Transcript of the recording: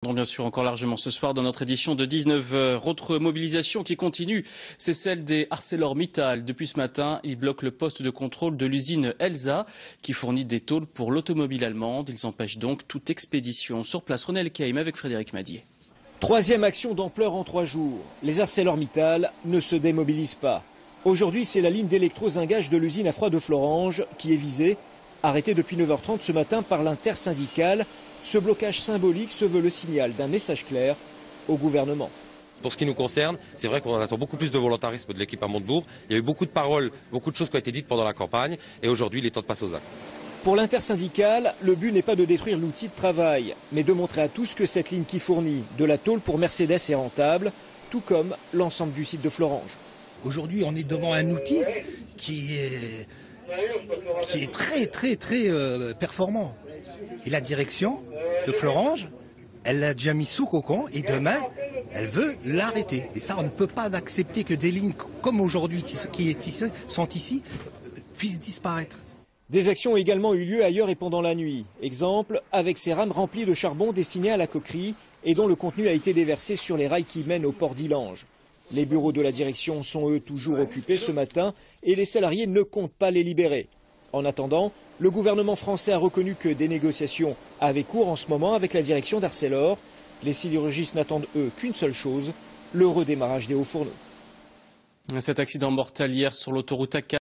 Bien sûr encore largement ce soir dans notre édition de 19 h. Autre mobilisation qui continue, c'est celle des ArcelorMittal. Depuis ce matin, ils bloquent le poste de contrôle de l'usine Elsa qui fournit des tôles pour l'automobile allemande. Ils empêchent donc toute expédition. Sur place, René Elkaïm avec Frédéric Madier. Troisième action d'ampleur en 3 jours. Les ArcelorMittal ne se démobilisent pas. Aujourd'hui, c'est la ligne d'électrozingage de l'usine à froid de Florange qui est visée. Arrêtée depuis 9h30 ce matin par l'intersyndicale, ce blocage symbolique se veut le signal d'un message clair au gouvernement. Pour ce qui nous concerne, c'est vrai qu'on attend beaucoup plus de volontarisme de l'équipe à Montebourg. Il y a eu beaucoup de paroles, beaucoup de choses qui ont été dites pendant la campagne et aujourd'hui, il est temps de passer aux actes. Pour l'intersyndicale, le but n'est pas de détruire l'outil de travail, mais de montrer à tous que cette ligne qui fournit de la tôle pour Mercedes est rentable, tout comme l'ensemble du site de Florange. Aujourd'hui, on est devant un outil qui est très performant. Et la direction de Florange, elle l'a déjà mis sous cocon et demain, elle veut l'arrêter. Et ça, on ne peut pas accepter que des lignes comme aujourd'hui qui sont ici puissent disparaître. Des actions ont également eu lieu ailleurs et pendant la nuit. Exemple, avec ces rames remplies de charbon destinées à la coquerie et dont le contenu a été déversé sur les rails qui mènent au port d'Illange. Les bureaux de la direction sont eux toujours occupés ce matin et les salariés ne comptent pas les libérer. En attendant, le gouvernement français a reconnu que des négociations avaient cours en ce moment avec la direction d'Arcelor. Les sidérurgistes n'attendent eux qu'une seule chose, le redémarrage des hauts fourneaux. Cet accident mortel hier sur l'autoroute A4.